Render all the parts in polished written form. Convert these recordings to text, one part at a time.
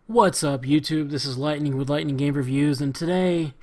What's up, YouTube? This is Lightning with Lightning Game Reviews, and today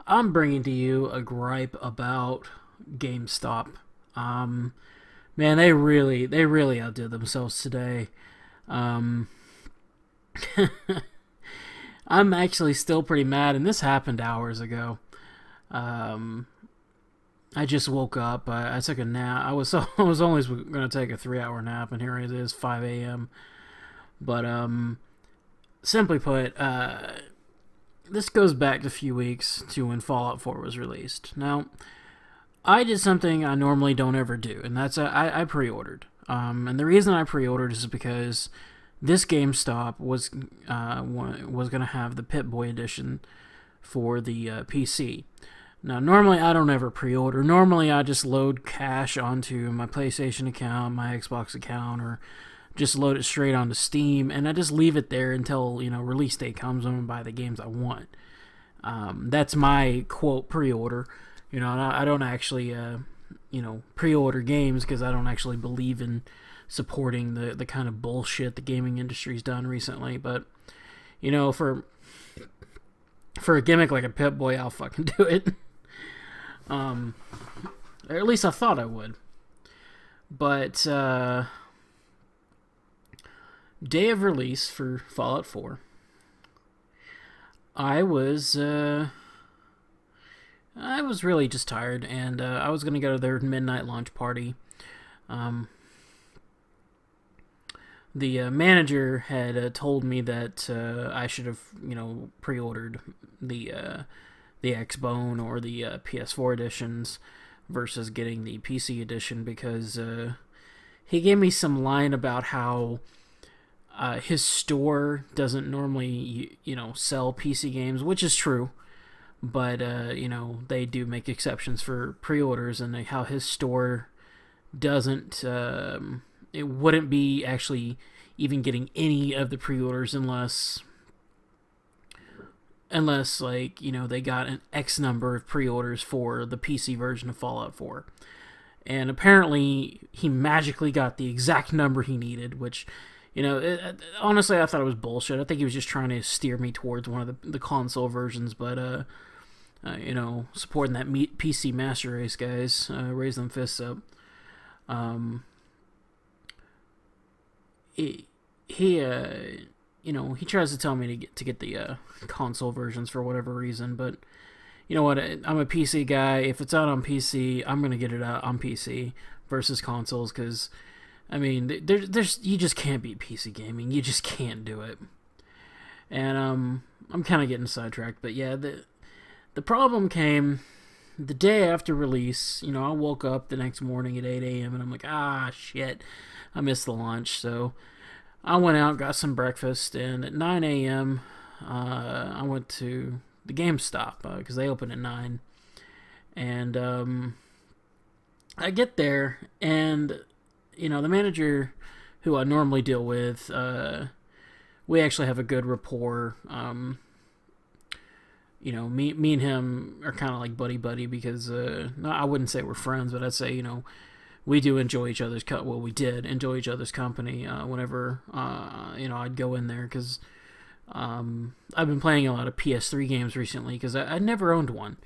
I'm bringing to you a gripe about GameStop. Um, Man, they really outdid themselves today. Um, I'm actually still pretty mad, and this happened hours ago. Um, I just woke up. I took a nap. I was only going to take a 3 hour nap, and here it is, 5 a.m. But simply put, this goes back a few weeks to when Fallout 4 was released. Now, I did something I normally don't ever do, and that's I pre-ordered. And the reason I pre-ordered is because this GameStop was going to have the Pip-Boy edition for the PC. Now, normally I don't ever pre-order. Normally I just load cash onto my PlayStation account, my Xbox account, or just load it straight onto Steam, and I just leave it there until release date comes and I buy the games I want. That's my quote pre-order. I don't actually pre-order games because I don't actually believe in supporting the kind of bullshit the gaming industry's done recently. But for a gimmick like a Pip-Boy, I'll fucking do it. Or at least I thought I would. But day of release for Fallout 4, I was really just tired, and I was gonna go to their midnight launch party. Um, the manager had told me that I should have pre-ordered the Xbone or the PS4 editions versus getting the PC edition because he gave me some line about how his store doesn't normally, sell PC games, which is true, but they do make exceptions for pre-orders, and how his store doesn't. It wouldn't be actually even getting any of the pre-orders unless they got an X number of pre-orders for the PC version of Fallout 4. And apparently he magically got the exact number he needed, which honestly, I thought it was bullshit. I think he was just trying to steer me towards one of the console versions, but supporting that PC master race, guys, raise them fists up. He tries to tell me to get the console versions for whatever reason, but you know what? I'm a PC guy. If it's out on PC, I'm gonna get it out on PC versus consoles because. I mean, there's you just can't beat PC gaming. You just can't do it. And I'm kind of getting sidetracked, but yeah, the problem came the day after release. I woke up the next morning at 8 a.m. and I'm like, shit, I missed the launch. So I went out, got some breakfast, and at 9 a.m. I went to the GameStop because they open at 9. And I get there and the manager who I normally deal with, we actually have a good rapport. Me and him are kind of like buddy because I wouldn't say we're friends, but I'd say we do enjoy each other's we did enjoy each other's company whenever I'd go in there because I've been playing a lot of PS3 games recently because I never owned one,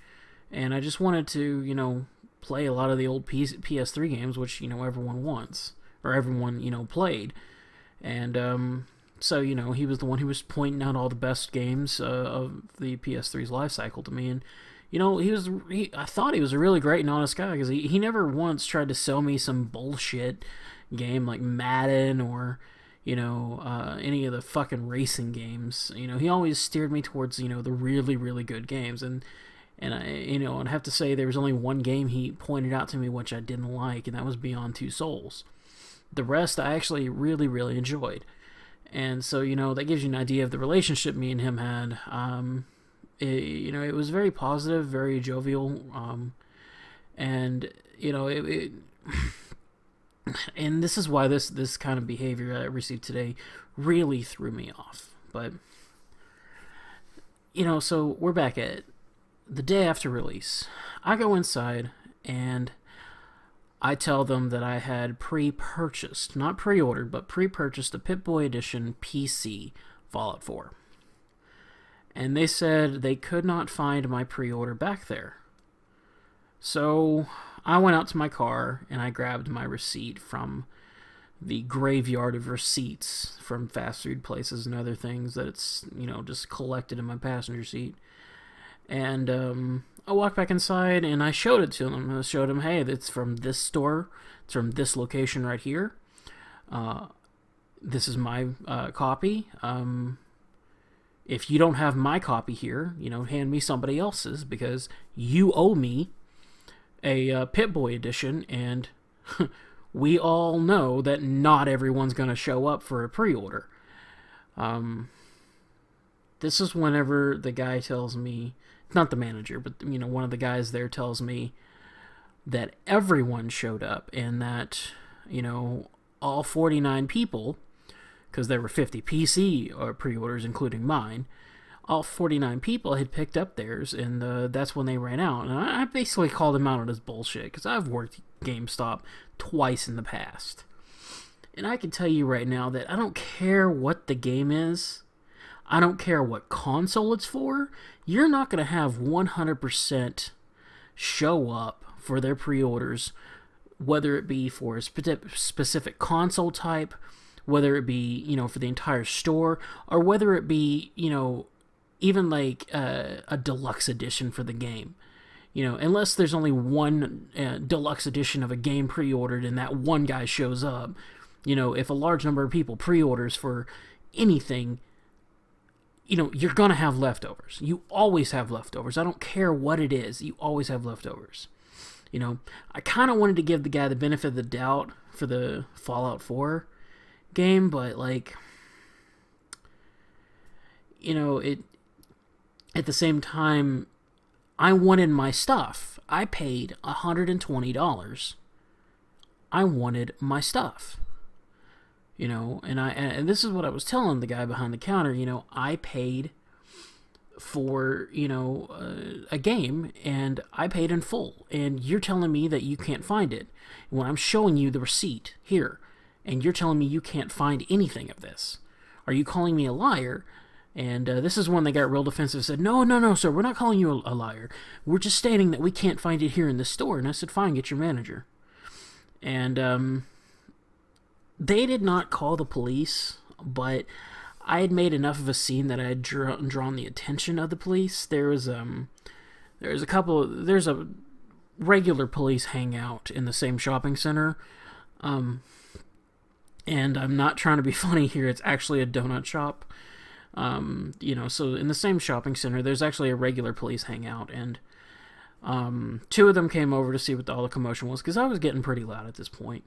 and I just wanted to play a lot of the old PS3 games, which everyone wants or everyone played, and so he was the one who was pointing out all the best games of the PS3's life cycle to me, and I thought he was a really great and honest guy because he never once tried to sell me some bullshit game like Madden or any of the fucking racing games. He always steered me towards the really really good games, and I'd have to say there was only one game he pointed out to me which I didn't like, and that was Beyond Two Souls. The rest I actually really, really enjoyed. And so, that gives you an idea of the relationship me and him had. It was very positive, very jovial, and, and this is why this kind of behavior I received today really threw me off. But, so we're back at the day after release. I go inside and I tell them that I had pre-purchased, not pre-ordered, but pre-purchased a Pip-Boy Edition PC Fallout 4. And they said they could not find my pre-order back there. So I went out to my car and I grabbed my receipt from the graveyard of receipts from fast food places and other things that it's, just collected in my passenger seat. And I walked back inside and I showed it to them. I showed them, hey, it's from this store. It's from this location right here. This is my copy. If you don't have my copy here, hand me somebody else's, because you owe me a Pip-Boy edition, and we all know that not everyone's going to show up for a pre-order. This is whenever the guy tells me, not the manager, but one of the guys there tells me that everyone showed up, and that all 49 people, because there were 50 PC pre-orders including mine, all 49 people had picked up theirs, and that's when they ran out. And I basically called him out on his bullshit, because I've worked GameStop twice in the past. And I can tell you right now that I don't care what the game is. I don't care what console it's for. You're not going to have 100% show up for their pre-orders, whether it be for a specific console type, whether it be, for the entire store, or whether it be, even like a deluxe edition for the game. Unless there's only one deluxe edition of a game pre-ordered and that one guy shows up, if a large number of people pre-orders for anything, you're going to have leftovers. You always have leftovers. I don't care what it is. You always have leftovers. I kind of wanted to give the guy the benefit of the doubt for the Fallout 4 game, but it at the same time, I wanted my stuff. I paid $120. I wanted my stuff. And this is what I was telling the guy behind the counter. I paid for a game, and I paid in full, and you're telling me that you can't find it when I'm showing you the receipt here, and you're telling me you can't find anything of this. Are you calling me a liar? And this is when they got real defensive and said, no, sir, we're not calling you a liar. We're just stating that we can't find it here in the store. And I said, fine, get your manager. And they did not call the police, but I had made enough of a scene that I had drawn the attention of the police. There's a regular police hangout in the same shopping center. And I'm not trying to be funny here. It's actually a donut shop. So in the same shopping center, there's actually a regular police hangout, and two of them came over to see what all the commotion was, because I was getting pretty loud at this point.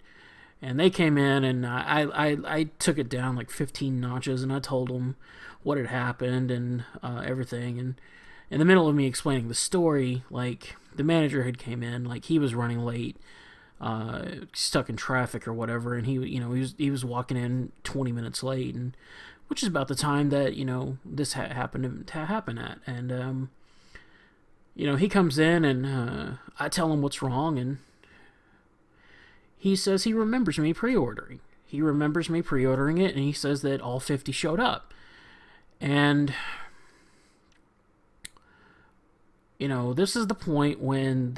And they came in, and I took it down like 15 notches, and I told them what had happened and everything. And in the middle of me explaining the story, like, the manager had came in, like, he was running late, stuck in traffic or whatever, and he was walking in 20 minutes late, and which is about the time that this happened to happen at. And he comes in, and I tell him what's wrong, and he says he remembers me pre-ordering. He remembers me pre-ordering it, and he says that all 50 showed up. And this is the point when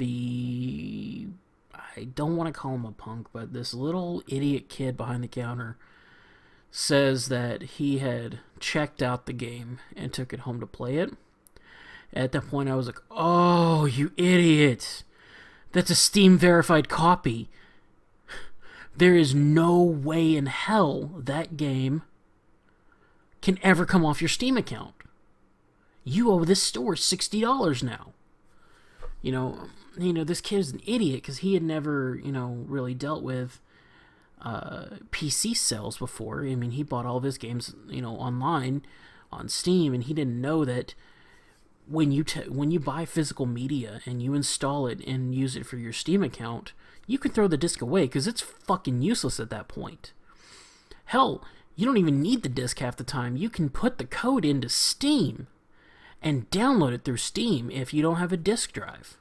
I don't want to call him a punk, but this little idiot kid behind the counter says that he had checked out the game and took it home to play it. At that point, I was like, oh, you idiot. That's a Steam verified copy. There is no way in hell that game can ever come off your Steam account. You owe this store $60 now. This kid's an idiot because he had never, really dealt with PC sales before. I mean, he bought all of his games, online on Steam, and he didn't know that when you buy physical media and you install it and use it for your Steam account, you can throw the disc away because it's fucking useless at that point. Hell, you don't even need the disc half the time. You can put the code into Steam and download it through Steam if you don't have a disk drive.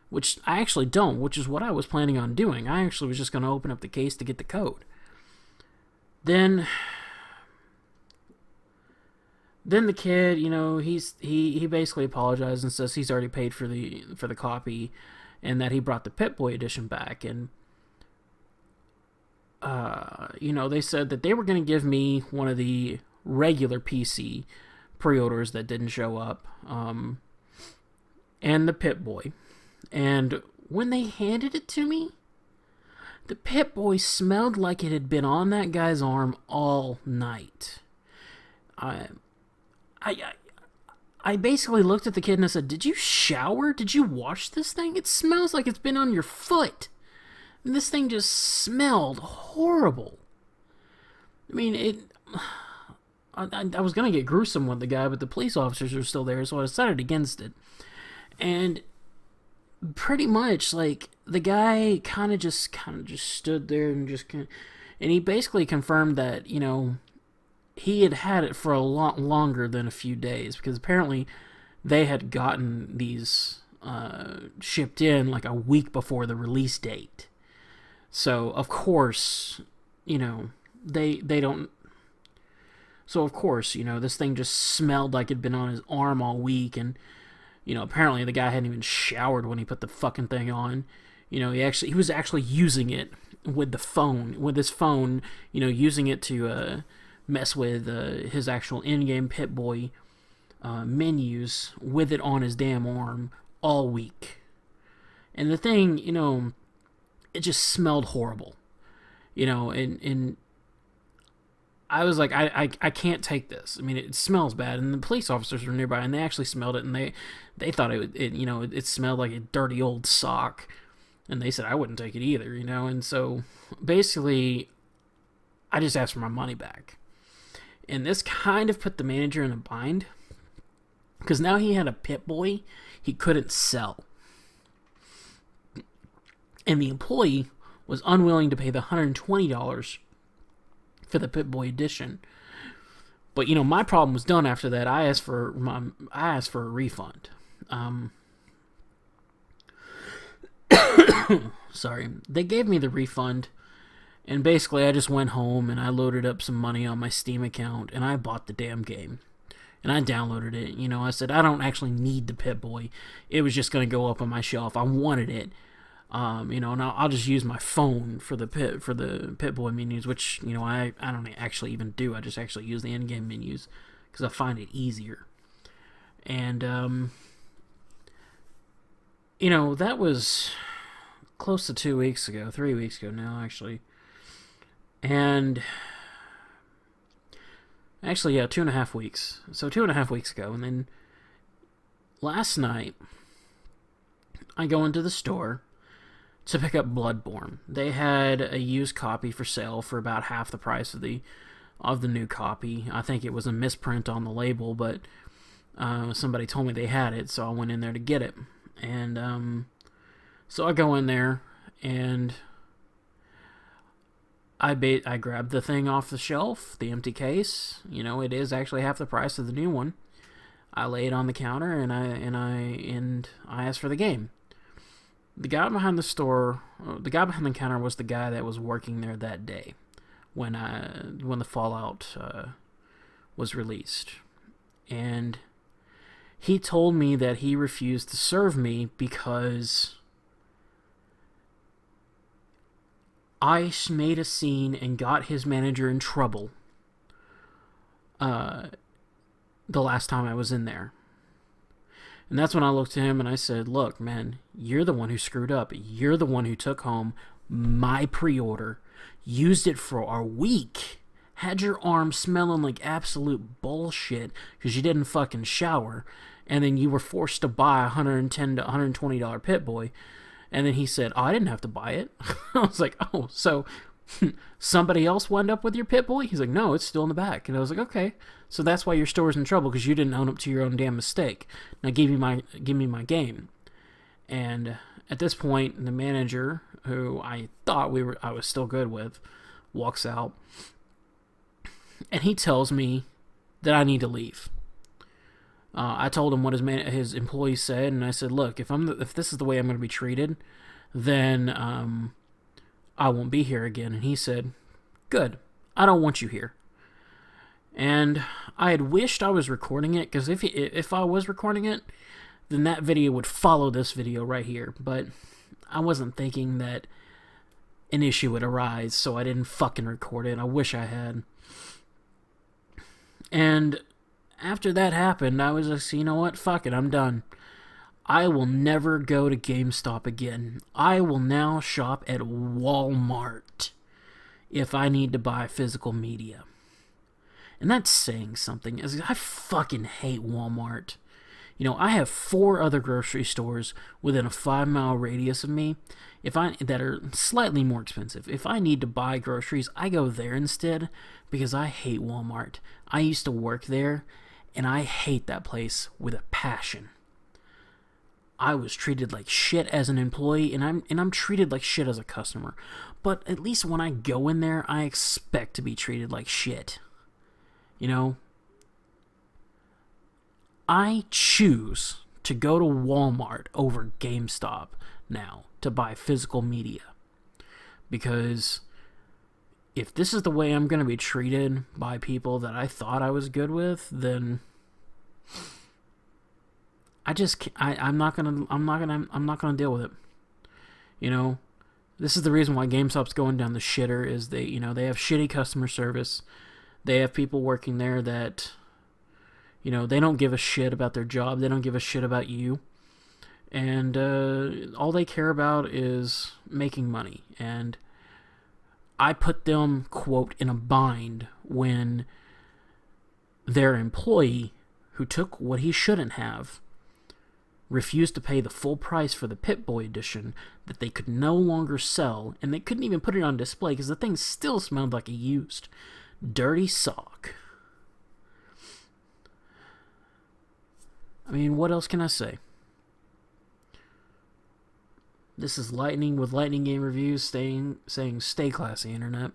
Which I actually don't, which is what I was planning on doing. I actually was just going to open up the case to get the code. Then then the kid, he basically apologized and says he's already paid for the copy, and that he brought the Pip-Boy edition back. And they said that they were going to give me one of the regular PC pre-orders that didn't show up, and the Pip-Boy. And when they handed it to me, the Pip-Boy smelled like it had been on that guy's arm all night. I basically looked at the kid and I said, "Did you shower? Did you wash this thing? It smells like it's been on your foot." And this thing just smelled horrible. I mean, I was going to get gruesome with the guy, but the police officers were still there, so I decided against it. And pretty much, like, the guy kind of just stood there and and he basically confirmed that, he had it for a lot longer than a few days, because apparently they had gotten these shipped in like a week before the release date. So of course, they don't. So of course, this thing just smelled like it'd been on his arm all week, and apparently the guy hadn't even showered when he put the fucking thing on. He was actually using it with his phone, using it to mess with his actual in-game Pip-Boy menus with it on his damn arm all week. And the thing, it just smelled horrible. And I was like, I can't take this. I mean, it smells bad. And the police officers were nearby, and they actually smelled it, and they thought it smelled like a dirty old sock. And they said I wouldn't take it either, And so basically, I just asked for my money back. And this kind of put the manager in a bind, because now he had a Pip-Boy he couldn't sell. And the employee was unwilling to pay the $120 for the Pip-Boy edition. But my problem was done after that. I asked for a refund. Sorry. They gave me the refund, and basically I just went home and I loaded up some money on my Steam account and I bought the damn game. And I downloaded it. I said I don't actually need the Pip-Boy. It was just going to go up on my shelf. I wanted it. And I'll just use my phone for the Pip-Boy menus, which, I don't actually even do. I just actually use the in-game menus because I find it easier. And, that was close to 3 weeks ago now, actually. And, actually, yeah, 2.5 weeks. So 2.5 weeks ago, and then last night, I go into the store to pick up Bloodborne. They had a used copy for sale for about half the price of the new copy. I think it was a misprint on the label, but somebody told me they had it, so I went in there to get it. And so I go in there, and I grabbed the thing off the shelf, the empty case. It is actually half the price of the new one. I lay it on the counter, and I asked for the game. The guy behind the counter was the guy that was working there that day when the Fallout was released. And he told me that he refused to serve me because I made a scene and got his manager in trouble the last time I was in there. And that's when I looked at him and I said, "Look, man, you're the one who screwed up. You're the one who took home my pre-order, used it for a week, had your arm smelling like absolute bullshit because you didn't fucking shower, and then you were forced to buy a $110 to $120 Pip-Boy." And then he said, "Oh, I didn't have to buy it." I was like, "Oh, so somebody else wound up with your Pip-Boy?" He's like, "No, it's still in the back." And I was like, "Okay, so that's why your store's in trouble, because you didn't own up to your own damn mistake. Now give me my game." And at this point, the manager, who I thought I was still good with, walks out, and he tells me that I need to leave. I told him what his employees said, and I said, "Look, if this is the way I'm going to be treated, then I won't be here again." And he said, "Good, I don't want you here." And I had wished I was recording it, because if I was recording it, then that video would follow this video right here. But I wasn't thinking that an issue would arise, so I didn't fucking record it. I wish I had. And after that happened, I was like, you know what? Fuck it, I'm done. I will never go to GameStop again. I will now shop at Walmart if I need to buy physical media. And that's saying something. I fucking hate Walmart. You know, I have 4 other grocery stores within a 5-mile radius of me that are slightly more expensive. If I need to buy groceries, I go there instead, because I hate Walmart. I used to work there, and I hate that place with a passion. I was treated like shit as an employee, and I'm treated like shit as a customer. But at least when I go in there, I expect to be treated like shit. You know? I choose to go to Walmart over GameStop now to buy physical media. Because if this is the way I'm going to be treated by people that I thought I was good with, then I'm not gonna deal with it. You know, this is the reason why GameStop's going down the shitter. Is they have shitty customer service. They have people working there that, they don't give a shit about their job. They don't give a shit about you. And all they care about is making money. And I put them, quote, in a bind when their employee, who took what he shouldn't have, refused to pay the full price for the Pip-Boy edition that they could no longer sell, and they couldn't even put it on display because the thing still smelled like a used, dirty sock. I mean, what else can I say? This is Lightning with Lightning Game Reviews saying stay classy, Internet.